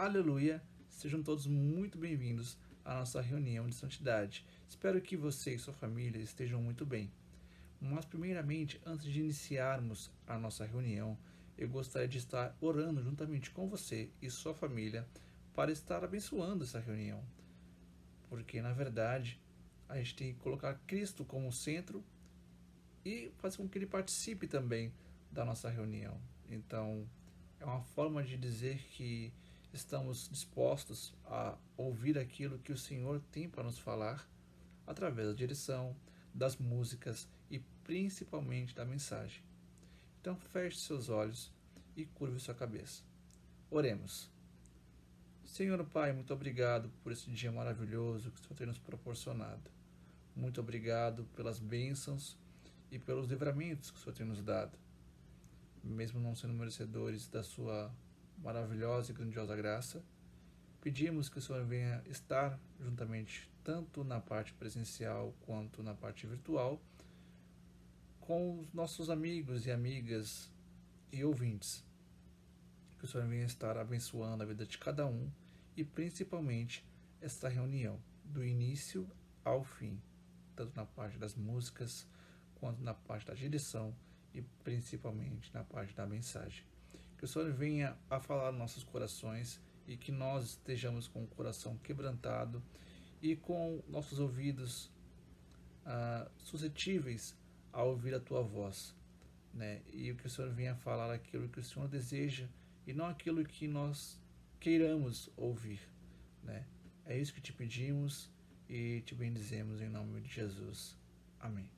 Aleluia! Sejam todos muito bem-vindos à nossa reunião de santidade. Espero que você e sua família estejam muito bem. Mas, primeiramente, antes de iniciarmos a nossa reunião, eu gostaria de estar orando juntamente com você e sua família para estar abençoando essa reunião. Porque, na verdade, a gente tem que colocar Cristo como centro e fazer com que ele participe também da nossa reunião. Então, é uma forma de dizer que estamos dispostos a ouvir aquilo que o Senhor tem para nos falar através da direção, das músicas e principalmente da mensagem. Então, feche seus olhos e curve sua cabeça. Oremos. Senhor Pai, muito obrigado por esse dia maravilhoso que o Senhor tem nos proporcionado. Muito obrigado pelas bênçãos e pelos livramentos que o Senhor tem nos dado. Mesmo não sendo merecedores da sua maravilhosa e grandiosa graça, pedimos que o Senhor venha estar juntamente, tanto na parte presencial quanto na parte virtual, com os nossos amigos e amigas e ouvintes. Que o Senhor venha estar abençoando a vida de cada um e principalmente esta reunião, do início ao fim, tanto na parte das músicas quanto na parte da direção e principalmente na parte da mensagem. Que o Senhor venha a falar nos nossos corações e que nós estejamos com o coração quebrantado e com nossos ouvidos suscetíveis a ouvir a Tua voz, né? E que o Senhor venha falar aquilo que o Senhor deseja e não aquilo que nós queiramos ouvir, né? É isso que te pedimos e te bendizemos em nome de Jesus. Amém.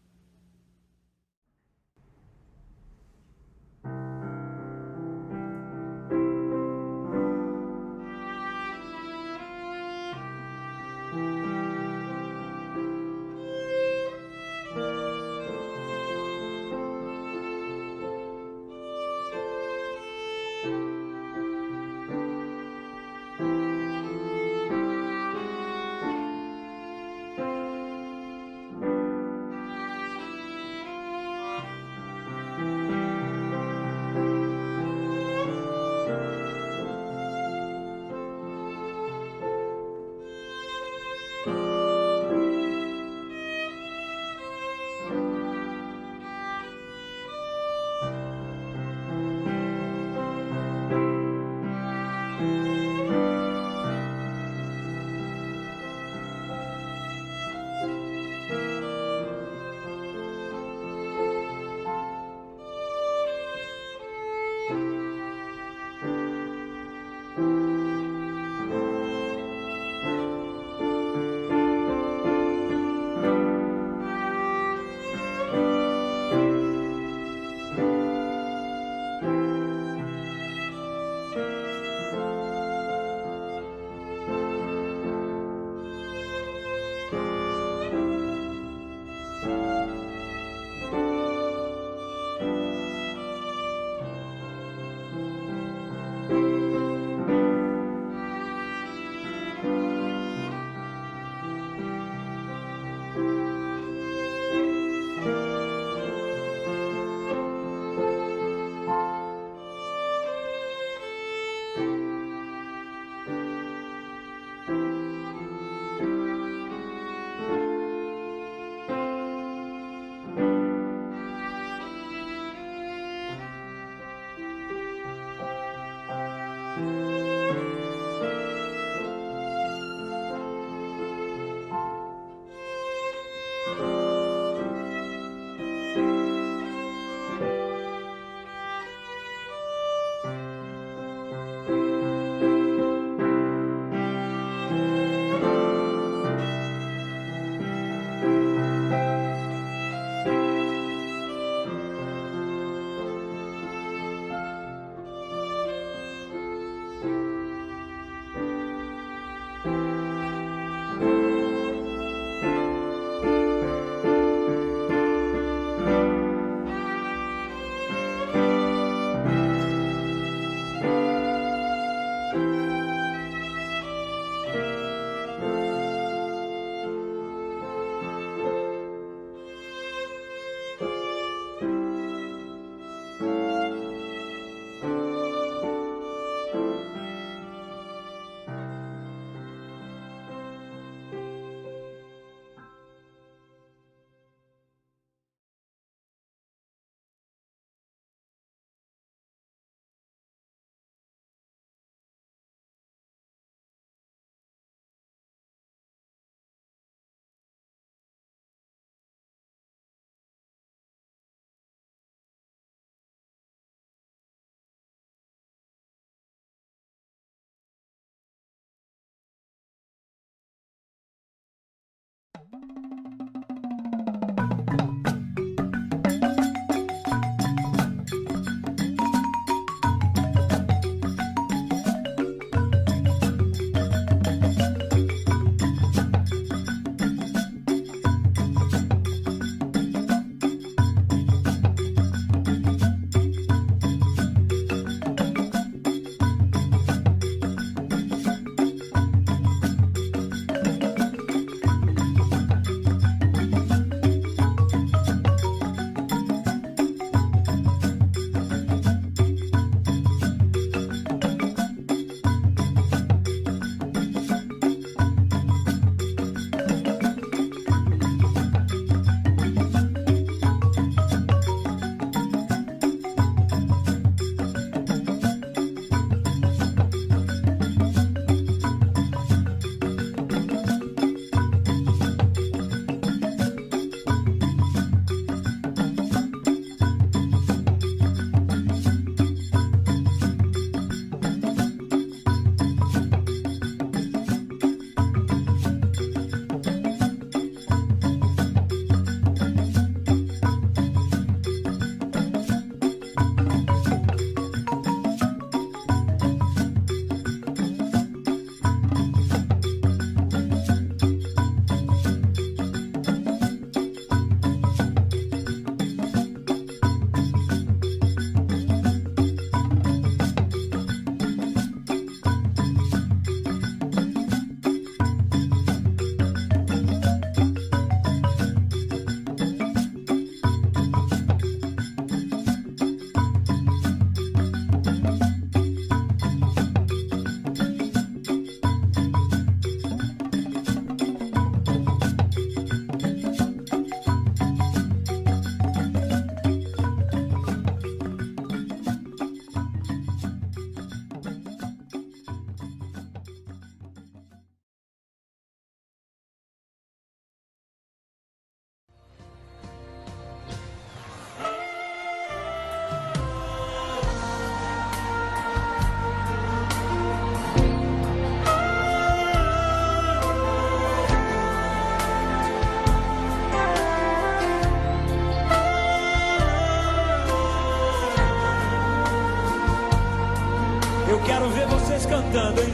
quero ver vocês cantando, hein?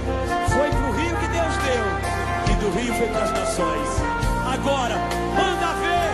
Foi pro rio que Deus deu, e do rio foi para as nações. Agora, manda ver.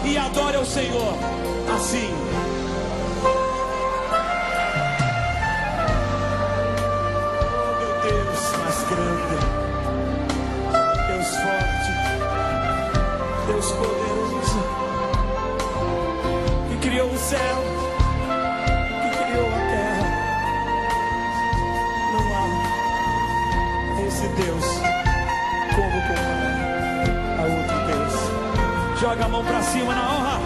E adore ao Senhor assim. Oh, meu Deus mais grande, Deus forte, Deus poderoso, que criou o céu, que criou a terra. Não há esse Deus como comparar a outro Deus. Joga a mão pra cima na honra.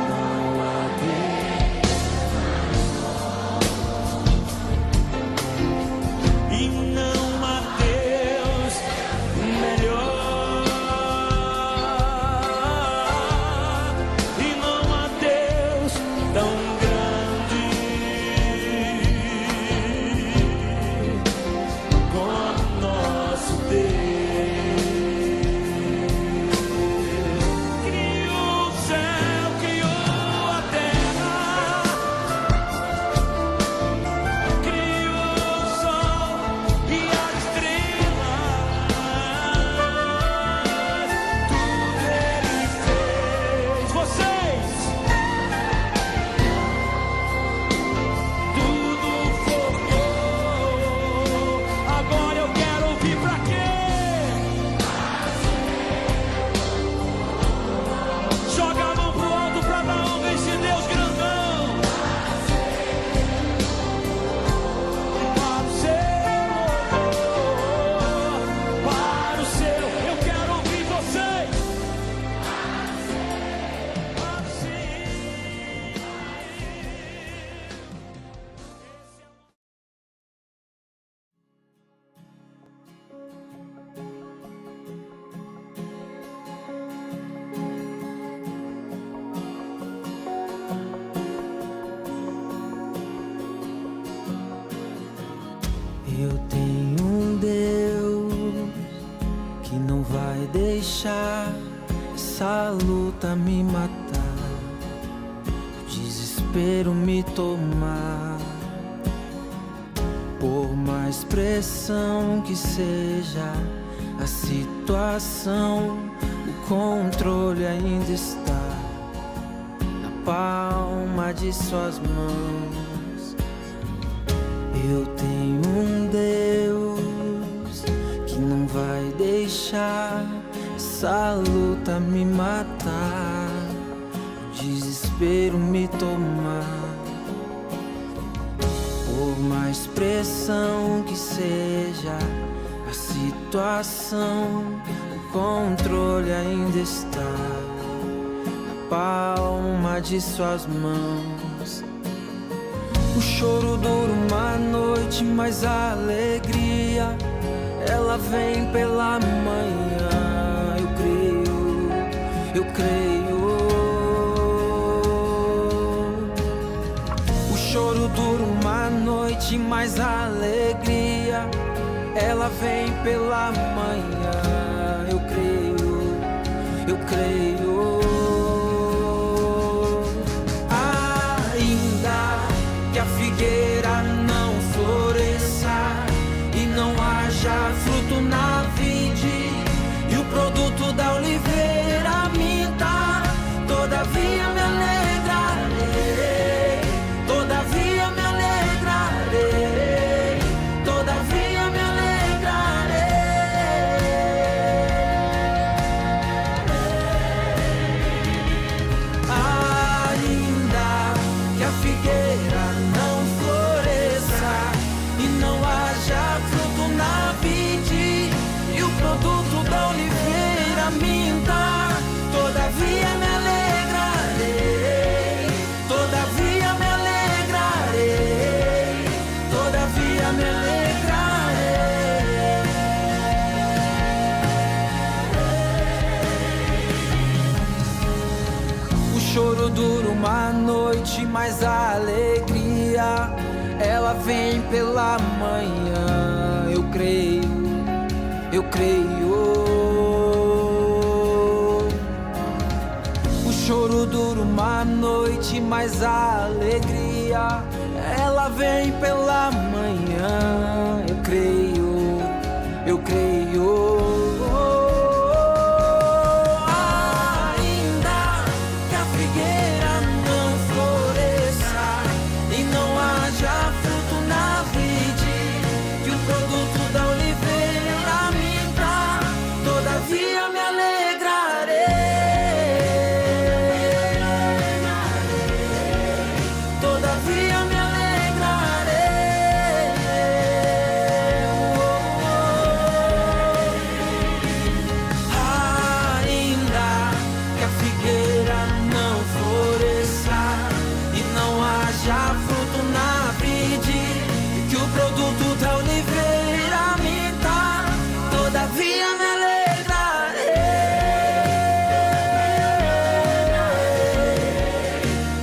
Não há Deus. E não há Deus melhor. E não há Deus tão grande como nosso Deus. Eu tenho um Deus que não vai deixar essa luta me matar, o desespero me tomar. Por mais pressão que seja a situação, o controle ainda está na palma de suas mãos. Eu tenho um Deus que não vai deixar essa luta me matar, o desespero me tomar. Por mais pressão que seja a situação, o controle ainda está na palma de suas mãos. O choro dura uma noite, mas a alegria ela vem pela manhã. Eu creio. O choro dura uma noite, mas a alegria ela vem pela manhã. Eu creio. Ainda que a figueira não floresça e não haja fruto na vide, e o produto da oliveira minta, todavia me alegrarei, todavia me alegrarei, todavia me alegrarei. Ainda que a figueira não floresça e não haja fruto na vide, e o produto da oliveira minta, todavia me alegrarei, todavia me alegrarei, todavia me alegrarei. O choro dura uma noite, mas a alegria ela vem pela manhã. Eu creio. O choro dura uma noite, mas a alegria ela vem pela manhã. Eu creio. Ainda que a figueira não floresça e não haja fruto na vide, que o produto da oliveira minta, todavia me alegrarei, todavia me alegrarei. Ainda que a figueira não floresça e não haja fruto na vide, que o produto da oliveira minta, todavia me alegrarei,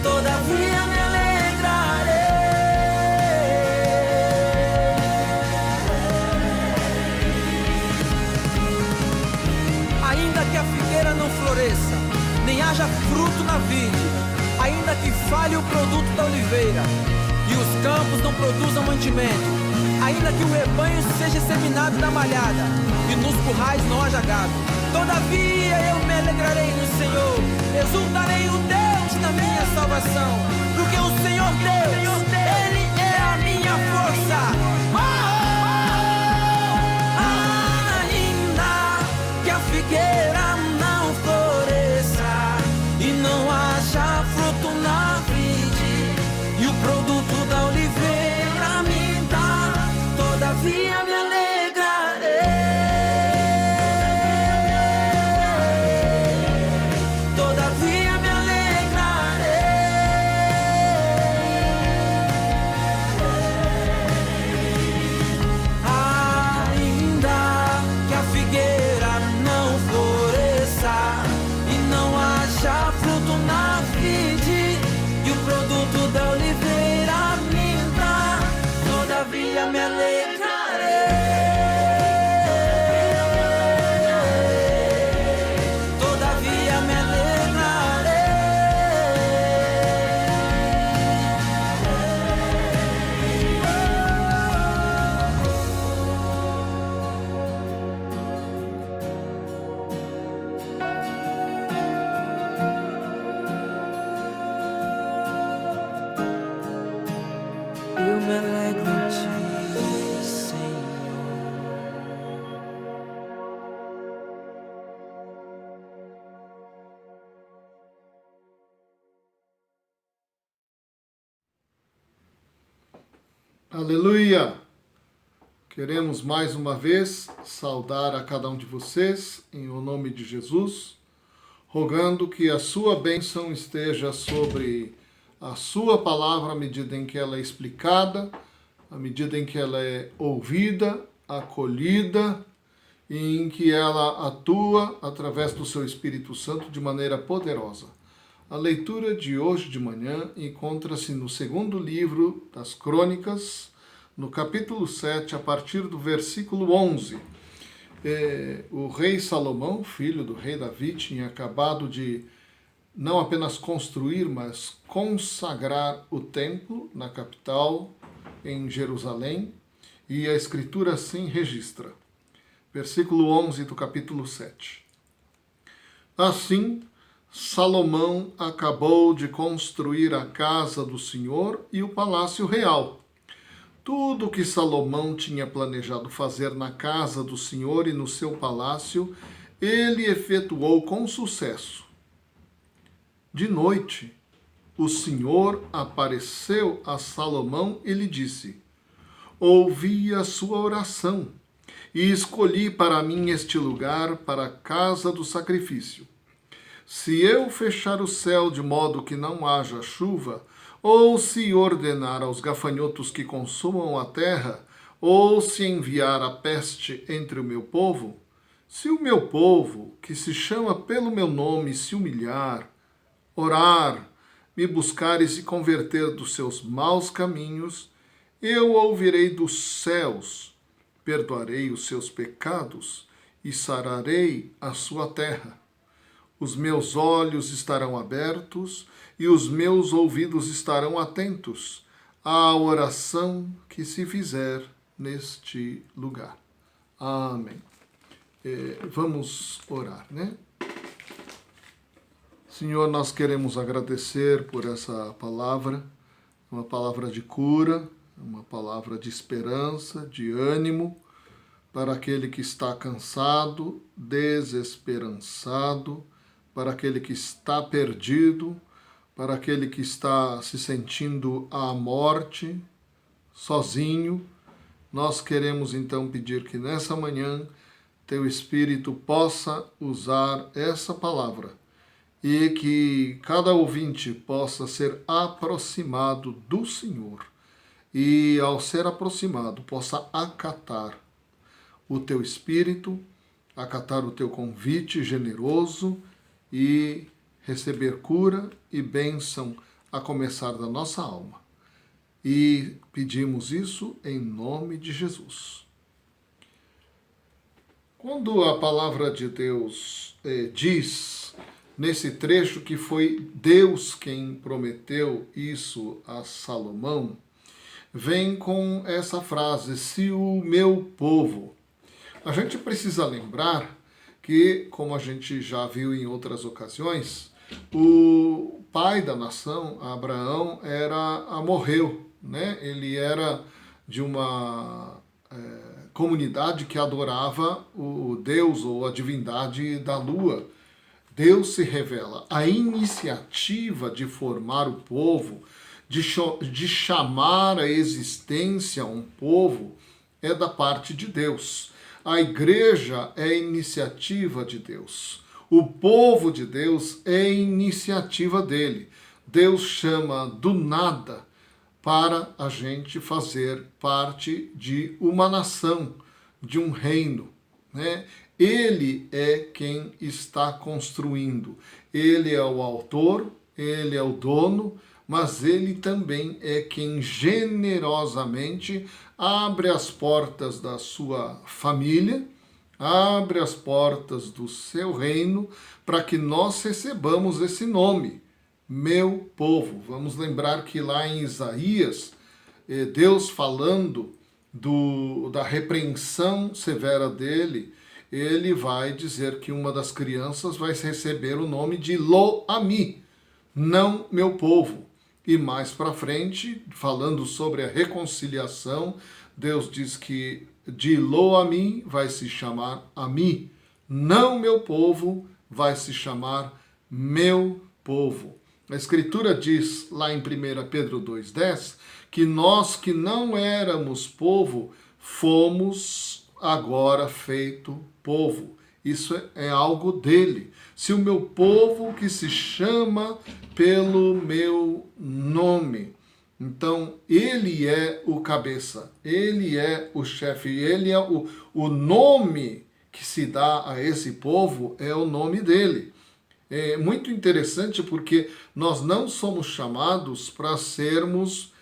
todavia me alegrarei. Ainda que a figueira não floresça, nem haja fruto na vide, ainda que falhe o produto da oliveira e os campos não produzam mantimento, ainda que o rebanho seja seminado na malhada e nos currais não haja gado, todavia eu me alegrarei no Senhor, exultarei o Deus da minha salvação, porque o Senhor Deus, Ele é a minha força. Ainda que a figueira não floresça e não haja fruto na vide, e o produto da oliveira minta, todavia me alegrarei, todavia me alegrarei. Ainda que a figueira não floresça e não haja fruto na vide, e o produto da oliveira minta, todavia me alegrarei, todavia me alegrarei. Eu me alegro em ti, Senhor. Aleluia! Queremos mais uma vez saudar a cada um de vocês em o nome de Jesus, rogando que a sua bênção esteja sobre a sua palavra à medida em que ela é explicada, à medida em que ela é ouvida, acolhida e em que ela atua através do seu Espírito Santo de maneira poderosa. A leitura de hoje de manhã encontra-se no segundo livro das Crônicas, no capítulo 7, a partir do versículo 11. O rei Salomão, filho do rei Davi, tinha acabado de não apenas construir, mas consagrar o templo na capital, em Jerusalém, e a Escritura assim registra. Versículo 11 do capítulo 7. Assim, Salomão acabou de construir a casa do Senhor e o palácio real. Tudo o que Salomão tinha planejado fazer na casa do Senhor e no seu palácio, ele efetuou com sucesso. De noite, o Senhor apareceu a Salomão e lhe disse: ouvi a sua oração e escolhi para mim este lugar para a casa do sacrifício. Se eu fechar o céu de modo que não haja chuva, ou se ordenar aos gafanhotos que consumam a terra, ou se enviar a peste entre o meu povo, se o meu povo, que se chama pelo meu nome, se humilhar, orar, me buscar e se converter dos seus maus caminhos, eu ouvirei dos céus, perdoarei os seus pecados e sararei a sua terra. Os meus olhos estarão abertos e os meus ouvidos estarão atentos à oração que se fizer neste lugar. Amém. Vamos orar, né? Senhor, nós queremos agradecer por essa palavra, uma palavra de cura, uma palavra de esperança, de ânimo, para aquele que está cansado, desesperançado, para aquele que está perdido, para aquele que está se sentindo à morte, sozinho. Nós queremos então pedir que nessa manhã Teu Espírito possa usar essa palavra e que cada ouvinte possa ser aproximado do Senhor e, ao ser aproximado, possa acatar o Teu Espírito, acatar o Teu convite generoso e receber cura e bênção a começar da nossa alma. E pedimos isso em nome de Jesus. Quando a palavra de Deus diz, nesse trecho, que foi Deus quem prometeu isso a Salomão, vem com essa frase, se o meu povo. A gente precisa lembrar que, como a gente já viu em outras ocasiões, o pai da nação, Abraão, morreu, né? Ele era de uma comunidade que adorava o Deus ou a divindade da lua. Deus se revela. A iniciativa de formar o povo, de chamar à existência um povo, é da parte de Deus. A igreja é iniciativa de Deus. O povo de Deus é iniciativa dele. Deus chama do nada para a gente fazer parte de uma nação, de um reino, né? Ele é quem está construindo. Ele é o autor, ele é o dono, mas ele também é quem generosamente abre as portas da sua família, abre as portas do seu reino, para que nós recebamos esse nome, meu povo. Vamos lembrar que lá em Isaías, Deus falando da repreensão severa dele, ele vai dizer que uma das crianças vai receber o nome de Lo-Ami, não meu povo. E mais para frente, falando sobre a reconciliação, Deus diz que de Lo-Ami vai se chamar Ami, não meu povo, vai se chamar meu povo. A Escritura diz lá em 1 Pedro 2,10 que nós que não éramos povo, fomos agora feito povo. isso é algo dele. Se o meu povo que se chama pelo meu nome. Então, ele é o cabeça, ele é o chefe, ele é o nome que se dá a esse povo, é o nome dele. É muito interessante porque nós não somos chamados para sermos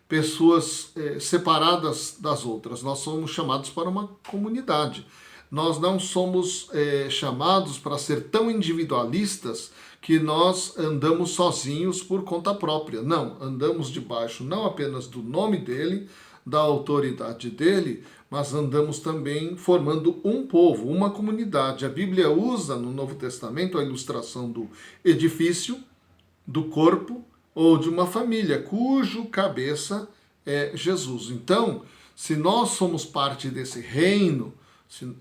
pessoas separadas das outras. Nós somos chamados para uma comunidade. Nós não somos chamados para ser tão individualistas que nós andamos sozinhos por conta própria. Não, andamos debaixo não apenas do nome dele, da autoridade dele, mas andamos também formando um povo, uma comunidade. A Bíblia usa no Novo Testamento a ilustração do edifício, do corpo ou de uma família, cujo cabeça é Jesus. Então, se nós somos parte desse reino,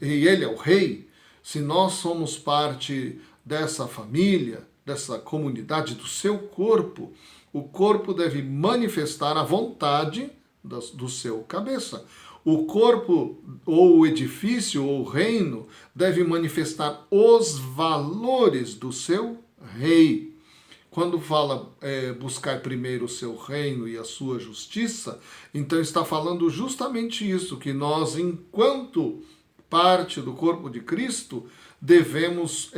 e ele é o rei, se nós somos parte dessa família, dessa comunidade, do seu corpo, o corpo deve manifestar a vontade do seu cabeça. O corpo, ou o edifício, ou o reino, deve manifestar os valores do seu rei. Quando fala buscar primeiro o seu reino e a sua justiça, então está falando justamente isso, que nós, enquanto parte do corpo de Cristo, devemos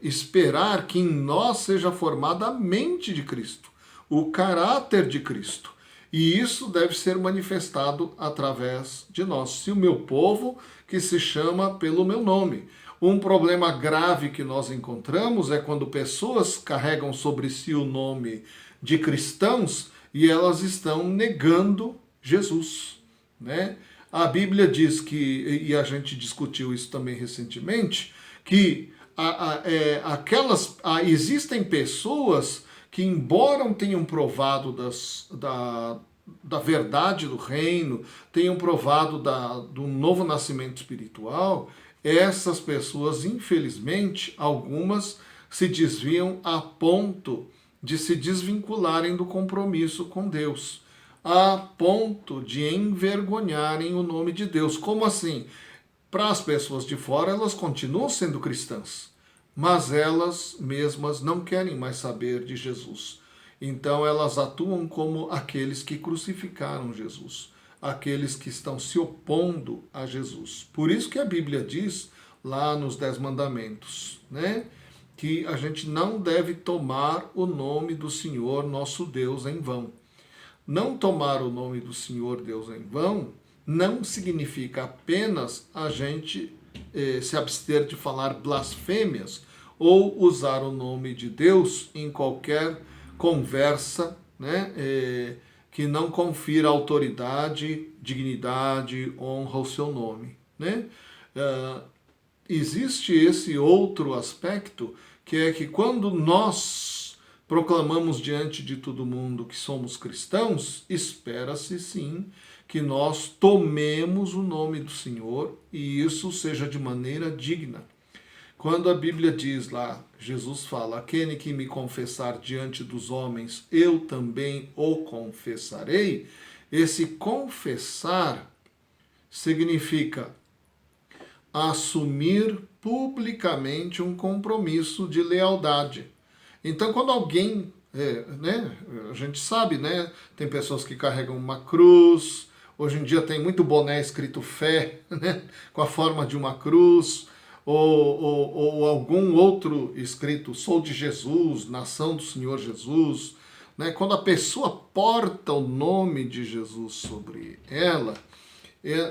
esperar que em nós seja formada a mente de Cristo, o caráter de Cristo. E isso deve ser manifestado através de nós. Se o meu povo, que se chama pelo meu nome. Um problema grave que nós encontramos é quando pessoas carregam sobre si o nome de cristãos e elas estão negando Jesus, né? A Bíblia diz que, e a gente discutiu isso também recentemente, que existem pessoas que, embora tenham provado da verdade do reino, tenham provado do novo nascimento espiritual, essas pessoas, infelizmente, algumas se desviam a ponto de se desvincularem do compromisso com Deus, a ponto de envergonharem o nome de Deus. Como assim? Para as pessoas de fora, elas continuam sendo cristãs, mas elas mesmas não querem mais saber de Jesus. Então elas atuam como aqueles que crucificaram Jesus, aqueles que estão se opondo a Jesus. Por isso que a Bíblia diz lá nos 10 mandamentos, né, que a gente não deve tomar o nome do Senhor nosso Deus em vão. Não tomar o nome do Senhor Deus em vão não significa apenas a gente se abster de falar blasfêmias ou usar o nome de Deus em qualquer conversa, né, que não confira autoridade, dignidade, honra ao seu nome, né? Existe esse outro aspecto, que é que quando nós proclamamos diante de todo mundo que somos cristãos, espera-se sim que nós tomemos o nome do Senhor e isso seja de maneira digna. Quando a Bíblia diz lá, Jesus fala, aquele que me confessar diante dos homens, eu também o confessarei. Esse confessar significa assumir publicamente um compromisso de lealdade. Então, quando alguém, a gente sabe, né, tem pessoas que carregam uma cruz, hoje em dia tem muito boné escrito fé, né, com a forma de uma cruz, ou algum outro escrito, sou de Jesus, nação do Senhor Jesus, né? Quando a pessoa porta o nome de Jesus sobre ela,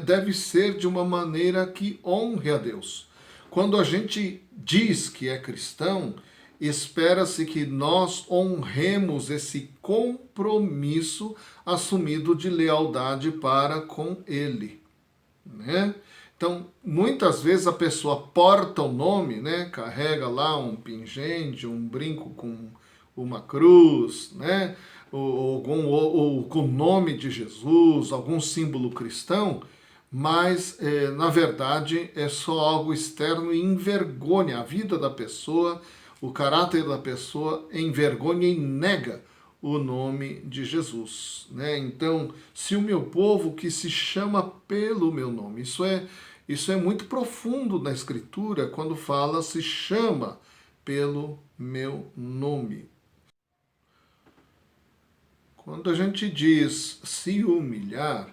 deve ser de uma maneira que honre a Deus. Quando a gente diz que é cristão, espera-se que nós honremos esse compromisso assumido de lealdade para com Ele, né? Então, muitas vezes a pessoa porta o nome, né? Carrega lá um pingente, um brinco com uma cruz, né? ou com o nome de Jesus, algum símbolo cristão, mas, na verdade, é só algo externo e envergonha a vida da pessoa, o caráter da pessoa, envergonha e nega o nome de Jesus, né? Então, se o meu povo que se chama pelo meu nome, Isso é muito profundo na Escritura, quando fala se chama pelo meu nome. Quando a gente diz se humilhar,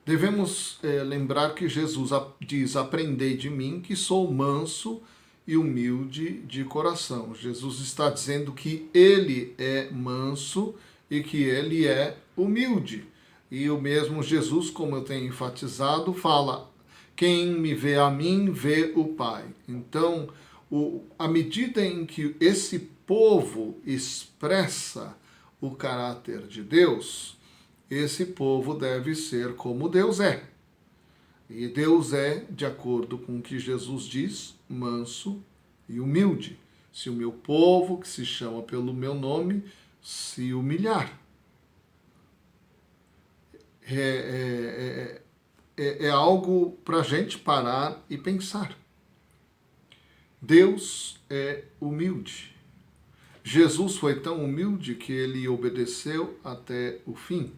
devemos lembrar que Jesus diz: aprendei de mim, que sou manso e humilde de coração. Jesus está dizendo que ele é manso e que ele é humilde. E o mesmo Jesus, como eu tenho enfatizado, fala: quem me vê a mim, vê o Pai. Então, à medida em que esse povo expressa o caráter de Deus, esse povo deve ser como Deus é. E Deus é, de acordo com o que Jesus diz, manso e humilde. Se o meu povo, que se chama pelo meu nome, se humilhar. É algo para a gente parar e pensar. Deus é humilde. Jesus foi tão humilde que ele obedeceu até o fim.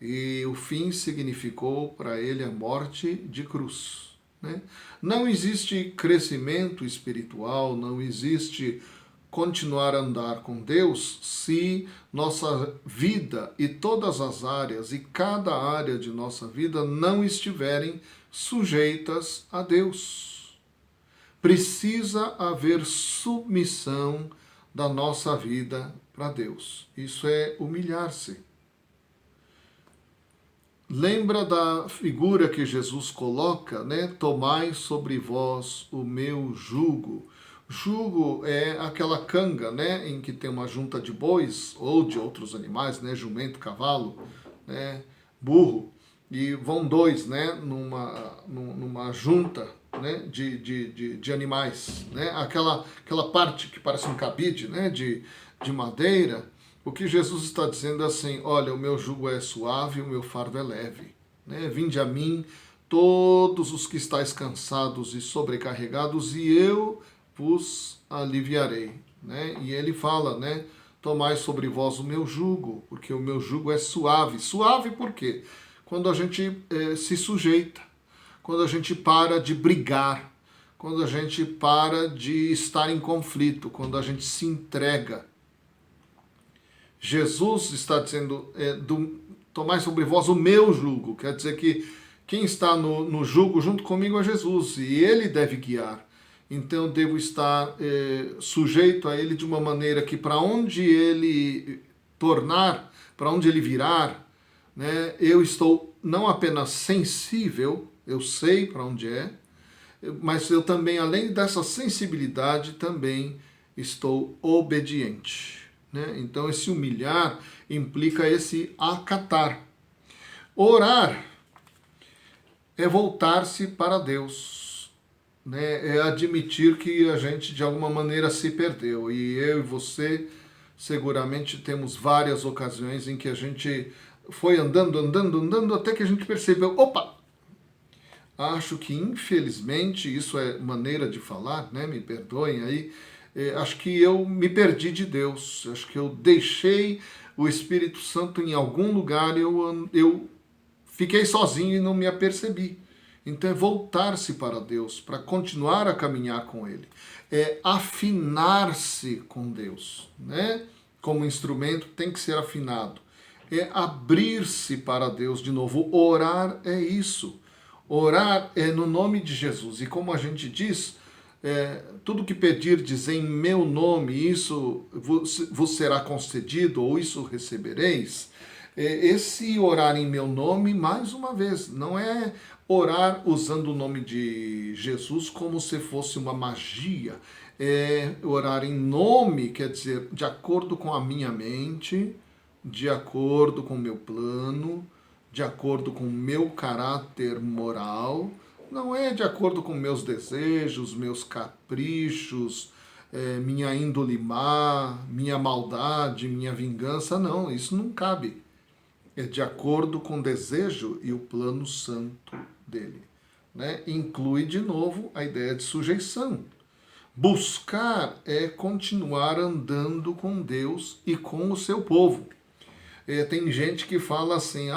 E o fim significou para ele a morte de cruz. Né? Não existe crescimento espiritual, não existe continuar a andar com Deus se nossa vida e todas as áreas e cada área de nossa vida não estiverem sujeitas a Deus. Precisa haver submissão da nossa vida para Deus. Isso é humilhar-se. Lembra da figura que Jesus coloca, né? Tomai sobre vós o meu jugo. Jugo é aquela canga, né? Em que tem uma junta de bois ou de outros animais, né? Jumento, cavalo, né? Burro. E vão dois, né? Numa junta, né? de animais, né? Aquela parte que parece um cabide, né? de madeira. O que Jesus está dizendo é assim: olha, o meu jugo é suave, o meu fardo é leve. Né? Vinde a mim, todos os que estáis cansados e sobrecarregados, e eu vos aliviarei. Né? E ele fala, né? Tomai sobre vós o meu jugo, porque o meu jugo é suave. Suave por quê? Quando a gente se sujeita, quando a gente para de brigar, quando a gente para de estar em conflito, quando a gente se entrega. Jesus está dizendo: tomai sobre vós o meu jugo. Quer dizer que quem está no jugo junto comigo é Jesus, e ele deve guiar. Então eu devo estar sujeito a ele de uma maneira que, para onde ele tornar, para onde ele virar, né, eu estou não apenas sensível, eu sei para onde é, mas eu também, além dessa sensibilidade, também estou obediente. Né? Então, esse humilhar implica esse acatar. Orar é voltar-se para Deus. Né? É admitir que a gente, de alguma maneira, se perdeu. E eu e você, seguramente, temos várias ocasiões em que a gente foi andando, até que a gente percebeu: opa! Acho que, infelizmente, isso é maneira de falar, né? Me perdoem aí. Acho que eu me perdi de Deus, acho que eu deixei o Espírito Santo em algum lugar, eu fiquei sozinho e não me apercebi. Então é voltar-se para Deus, para continuar a caminhar com Ele. É afinar-se com Deus, né? Como instrumento tem que ser afinado. É abrir-se para Deus de novo. Orar é isso. Orar é no nome de Jesus. E como a gente diz, tudo que pedirdes em meu nome, isso vos será concedido, ou isso recebereis. Esse orar em meu nome, mais uma vez, não é orar usando o nome de Jesus como se fosse uma magia. É orar em nome, quer dizer, de acordo com a minha mente, de acordo com o meu plano, de acordo com o meu caráter moral. Não é de acordo com meus desejos, meus caprichos, minha índole má, minha maldade, minha vingança. Não, isso não cabe. É de acordo com o desejo e o plano santo dele. Né? Inclui, de novo, a ideia de sujeição. Buscar é continuar andando com Deus e com o seu povo. Tem gente que fala assim: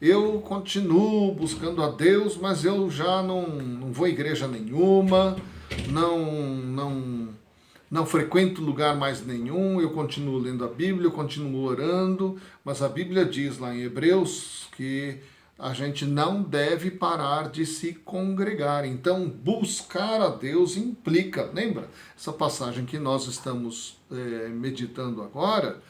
eu continuo buscando a Deus, mas eu já não vou à igreja nenhuma, não frequento lugar mais nenhum, eu continuo lendo a Bíblia, eu continuo orando, mas a Bíblia diz lá em Hebreus que a gente não deve parar de se congregar. Então, buscar a Deus implica, lembra? Essa passagem que nós estamos meditando agora,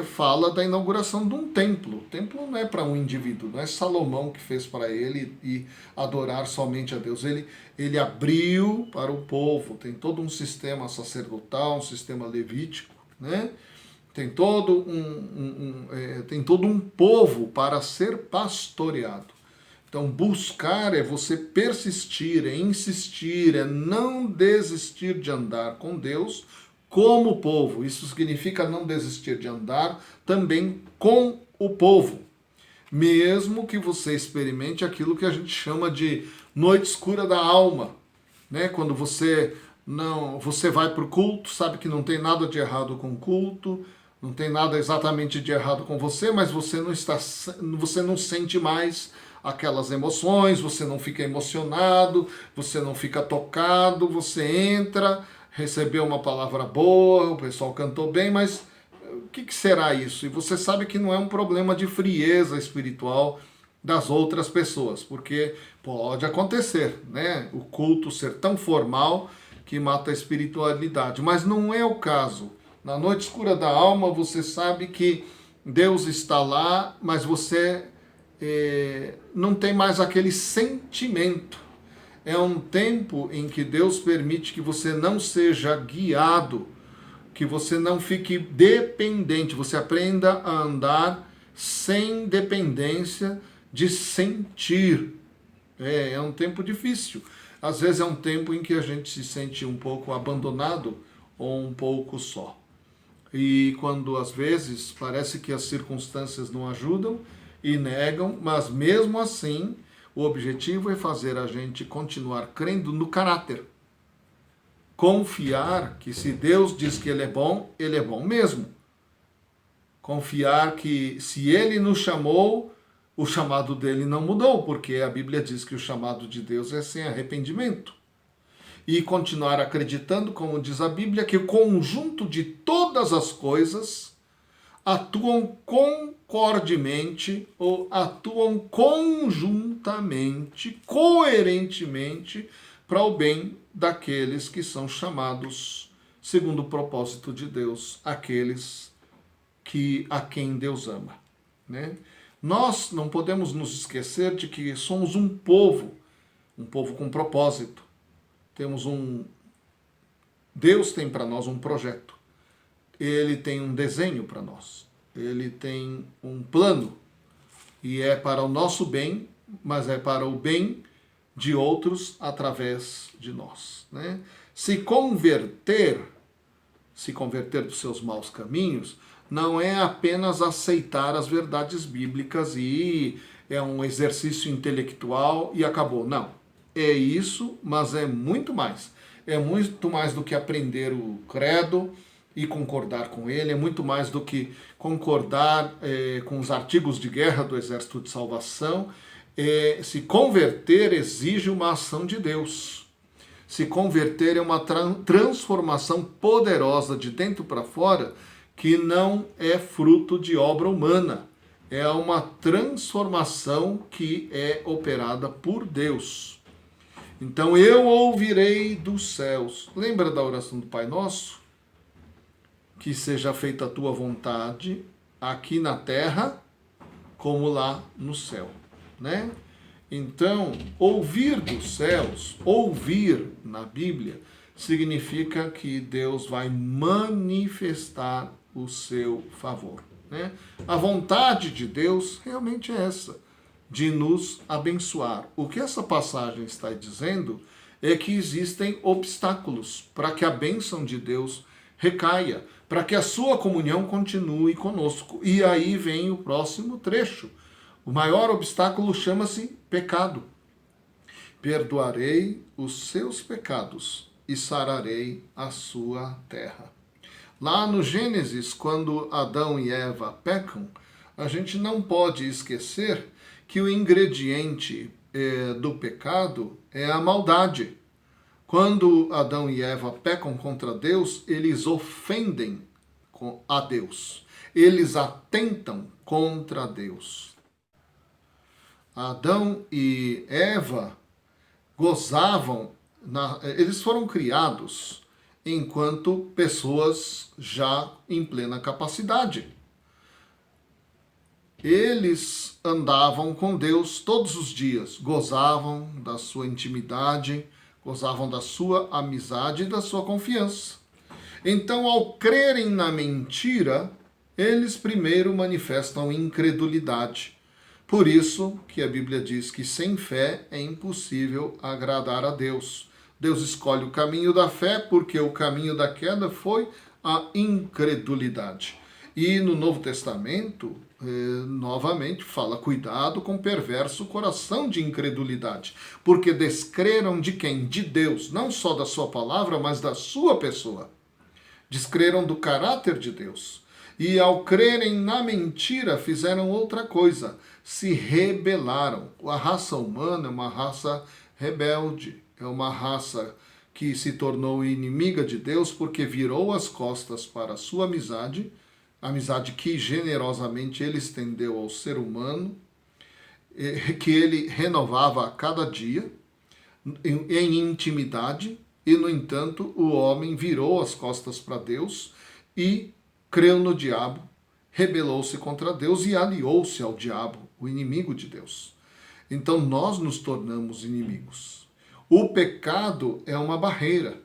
fala da inauguração de um templo. O templo não é para um indivíduo, não é Salomão que fez para ele e adorar somente a Deus. Ele abriu para o povo, tem todo um sistema sacerdotal, um sistema levítico, né? Tem todo um povo para ser pastoreado. Então, buscar é você persistir, é insistir, é não desistir de andar com Deus como povo. Isso significa não desistir de andar também com o povo. Mesmo que você experimente aquilo que a gente chama de noite escura da alma, né? Quando você vai para o culto, sabe que não tem nada de errado com o culto, não tem nada exatamente de errado com você, mas você não sente mais aquelas emoções, você não fica emocionado, você não fica tocado, você entra, recebeu uma palavra boa, o pessoal cantou bem, mas o que será isso? E você sabe que não é um problema de frieza espiritual das outras pessoas, porque pode acontecer, né? O culto ser tão formal que mata a espiritualidade, mas não é o caso. Na noite escura da alma, você sabe que Deus está lá, mas você não tem mais aquele sentimento. É um tempo em que Deus permite que você não seja guiado, que você não fique dependente, você aprenda a andar sem dependência de sentir. É um tempo difícil. Às vezes é um tempo em que a gente se sente um pouco abandonado ou um pouco só. E quando às vezes parece que as circunstâncias não ajudam e negam, mas mesmo assim o objetivo é fazer a gente continuar crendo no caráter. Confiar que se Deus diz que Ele é bom mesmo. Confiar que se Ele nos chamou, o chamado dele não mudou, porque a Bíblia diz que o chamado de Deus é sem arrependimento. E continuar acreditando, como diz a Bíblia, que o conjunto de todas as coisas atuam concordemente ou atuam conjuntamente, coerentemente, para o bem daqueles que são chamados segundo o propósito de Deus, aqueles a quem Deus ama, né? Nós não podemos nos esquecer de que somos um povo com propósito. Deus tem para nós um projeto. Ele tem um desenho para nós. Ele tem um plano. E é para o nosso bem, mas é para o bem de outros através de nós, né? Se converter dos seus maus caminhos, não é apenas aceitar as verdades bíblicas e é um exercício intelectual e acabou. Não. É isso, mas é muito mais. É muito mais do que aprender o credo e concordar com ele, é muito mais do que concordar com os artigos de guerra do Exército de Salvação. Se converter exige uma ação de Deus. Se converter é uma transformação poderosa de dentro para fora, que não é fruto de obra humana. É uma transformação que é operada por Deus. Então, eu ouvirei dos céus. Lembra da oração do Pai Nosso? Que seja feita a tua vontade, aqui na terra, como lá no céu, né? Então, ouvir dos céus, ouvir na Bíblia, significa que Deus vai manifestar o seu favor, né? A vontade de Deus realmente é essa, de nos abençoar. O que essa passagem está dizendo é que existem obstáculos para que a bênção de Deus recaia, para que a sua comunhão continue conosco. E aí vem o próximo trecho. O maior obstáculo chama-se pecado. Perdoarei os seus pecados e sararei a sua terra. Lá no Gênesis, quando Adão e Eva pecam, a gente não pode esquecer que o ingrediente do pecado é a maldade. Quando Adão e Eva pecam contra Deus, eles ofendem a Deus. Eles atentam contra Deus. Adão e Eva gozavam, eles foram criados enquanto pessoas já em plena capacidade. Eles andavam com Deus todos os dias, gozavam da sua intimidade, gozavam da sua amizade e da sua confiança. Então, ao crerem na mentira, eles primeiro manifestam incredulidade. Por isso que a Bíblia diz que sem fé é impossível agradar a Deus. Deus escolhe o caminho da fé porque o caminho da queda foi a incredulidade. E no Novo Testamento, novamente, fala: cuidado com o perverso coração de incredulidade, porque descreram de quem? De Deus, não só da sua palavra, mas da sua pessoa. Descreram do caráter de Deus. E ao crerem na mentira, fizeram outra coisa, se rebelaram. A raça humana é uma raça rebelde, é uma raça que se tornou inimiga de Deus porque virou as costas para a sua amizade, amizade que generosamente ele estendeu ao ser humano, que ele renovava a cada dia, em intimidade, e, no entanto, o homem virou as costas para Deus e creu no diabo, rebelou-se contra Deus e aliou-se ao diabo, o inimigo de Deus. Então nós nos tornamos inimigos. O pecado é uma barreira,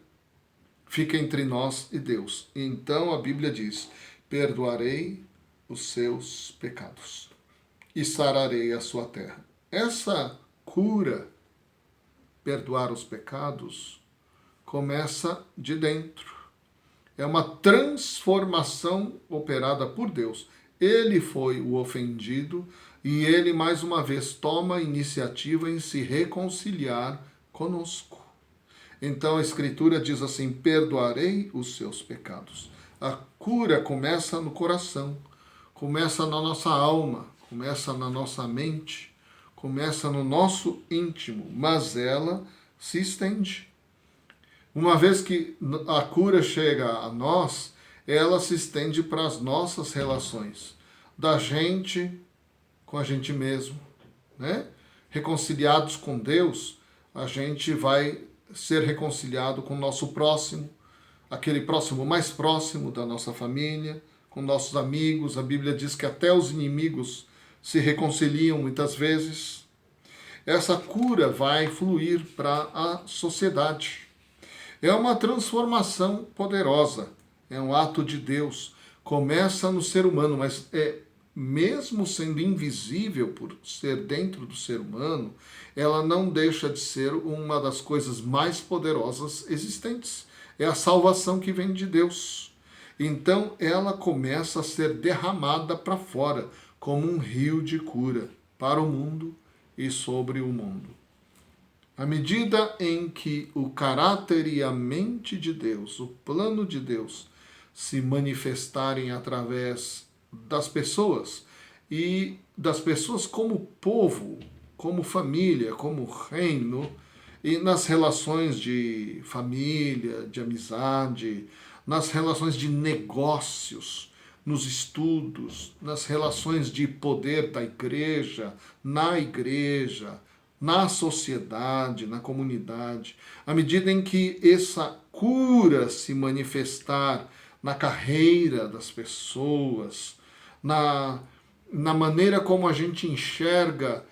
fica entre nós e Deus. Então a Bíblia diz: perdoarei os seus pecados e sararei a sua terra. Essa cura, perdoar os pecados, começa de dentro. É uma transformação operada por Deus. Ele foi o ofendido e ele, mais uma vez, toma a iniciativa em se reconciliar conosco. Então a Escritura diz assim: perdoarei os seus pecados. A cura começa no coração, começa na nossa alma, começa na nossa mente, começa no nosso íntimo, mas ela se estende. Uma vez que a cura chega a nós, ela se estende para as nossas relações, da gente com a gente mesmo, né? Reconciliados com Deus, a gente vai ser reconciliado com o nosso próximo, aquele próximo mais próximo da nossa família, com nossos amigos. A Bíblia diz que até os inimigos se reconciliam muitas vezes. Essa cura vai fluir para a sociedade. É uma transformação poderosa, é um ato de Deus. Começa no ser humano, mas mesmo sendo invisível por ser dentro do ser humano, ela não deixa de ser uma das coisas mais poderosas existentes. É a salvação que vem de Deus. Então ela começa a ser derramada para fora, como um rio de cura para o mundo e sobre o mundo. À medida em que o caráter e a mente de Deus, o plano de Deus, se manifestarem através das pessoas, e das pessoas como povo, como família, como reino, e nas relações de família, de amizade, nas relações de negócios, nos estudos, nas relações de poder da igreja, na sociedade, na comunidade, à medida em que essa cura se manifestar na carreira das pessoas, na maneira como a gente enxerga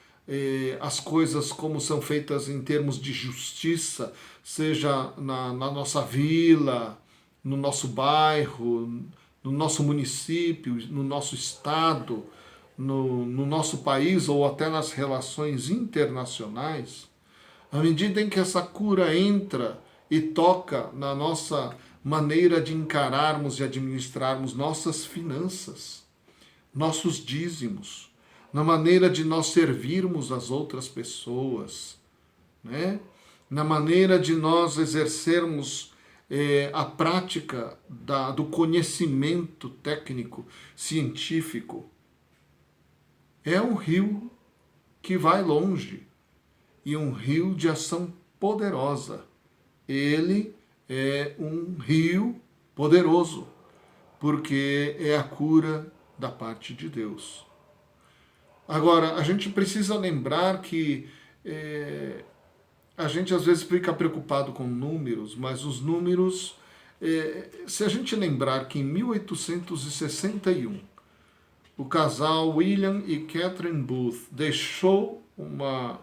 as coisas como são feitas em termos de justiça, seja na nossa vila, no nosso bairro, no nosso município, no nosso estado, no nosso país ou até nas relações internacionais, à medida em que essa cura entra e toca na nossa maneira de encararmos e administrarmos nossas finanças, nossos dízimos, na maneira de nós servirmos as outras pessoas, né? Na maneira de nós exercermos a prática do conhecimento técnico, científico, é um rio que vai longe e um rio de ação poderosa. Ele é um rio poderoso, porque é a cura da parte de Deus. Agora, a gente precisa lembrar que a gente às vezes fica preocupado com números, mas os números, se a gente lembrar que em 1861, o casal William e Catherine Booth deixou uma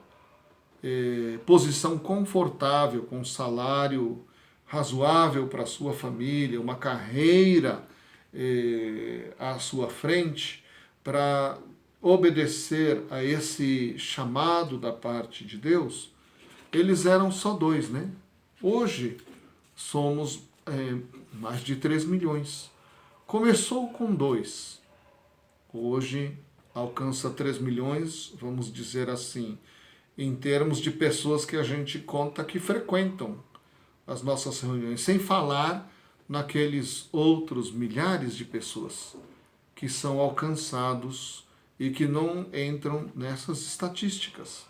posição confortável, com um salário razoável para a sua família, uma carreira à sua frente, para obedecer a esse chamado da parte de Deus. Eles eram só 2, né? Hoje somos mais de 3 milhões. Começou com 2. Hoje alcança 3 milhões, vamos dizer assim, em termos de pessoas que a gente conta que frequentam as nossas reuniões, sem falar naqueles outros milhares de pessoas que são alcançados e que não entram nessas estatísticas.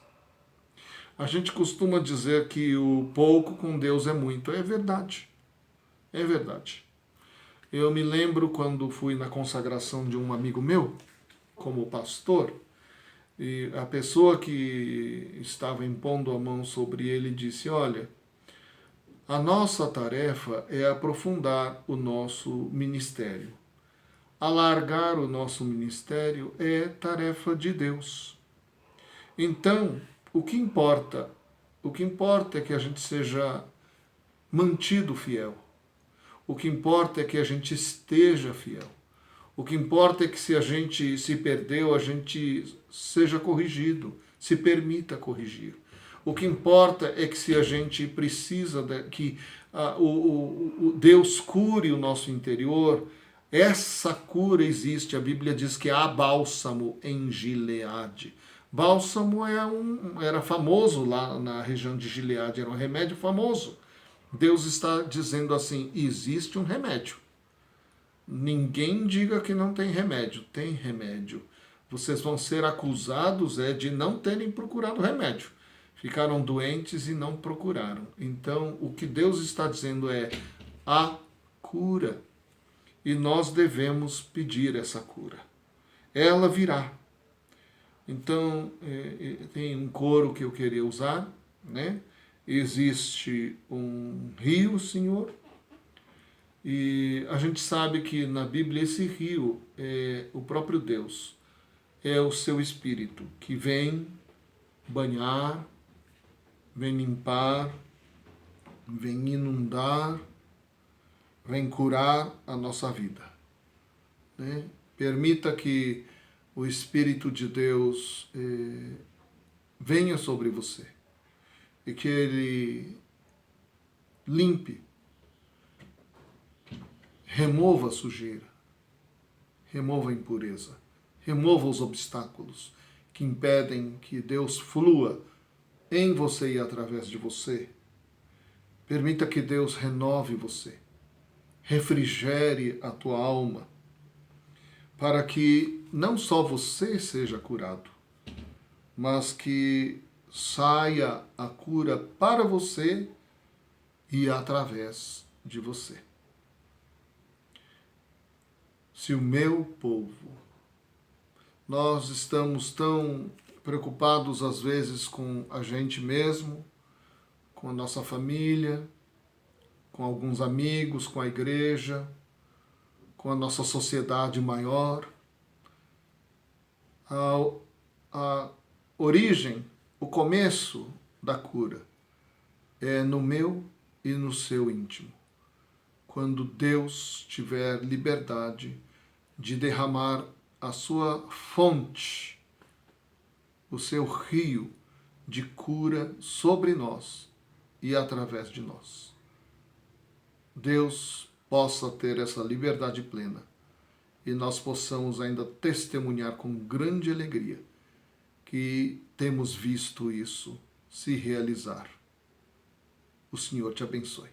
A gente costuma dizer que o pouco com Deus é muito. É verdade. É verdade. Eu me lembro quando fui na consagração de um amigo meu, como pastor, e a pessoa que estava impondo a mão sobre ele disse: olha, a nossa tarefa é aprofundar o nosso ministério. Alargar o nosso ministério é tarefa de Deus. Então, o que importa é que a gente seja mantido fiel. O que importa é que a gente esteja fiel. O que importa é que se a gente se perdeu, a gente seja corrigido, se permita corrigir. O que importa é que se a gente precisa que Deus cure o nosso interior, essa cura existe. A Bíblia diz que há bálsamo em Gileade. Bálsamo era famoso lá na região de Gileade, era um remédio famoso. Deus está dizendo assim: existe um remédio. Ninguém diga que não tem remédio. Tem remédio. Vocês vão ser acusados de não terem procurado remédio. Ficaram doentes e não procuraram. Então, o que Deus está dizendo é a cura. E nós devemos pedir essa cura. Ela virá. Então, tem um coro que eu queria usar, né? Existe um rio, Senhor, e a gente sabe que na Bíblia esse rio é o próprio Deus, é o seu Espírito, que vem banhar, vem limpar, vem inundar, vem curar a nossa vida. Né? Permita que o Espírito de Deus venha sobre você e que Ele limpe, remova a sujeira, remova a impureza, remova os obstáculos que impedem que Deus flua em você e através de você. Permita que Deus renove você, refrigere a tua alma, para que não só você seja curado, mas que saia a cura para você e através de você. Se o meu povo, nós estamos tão preocupados às vezes com a gente mesmo, com a nossa família, com alguns amigos, com a igreja, com a nossa sociedade maior. A origem, o começo da cura é no meu e no seu íntimo. Quando Deus tiver liberdade de derramar a sua fonte, o seu rio de cura sobre nós e através de nós. Deus possa ter essa liberdade plena e nós possamos ainda testemunhar com grande alegria que temos visto isso se realizar. O Senhor te abençoe.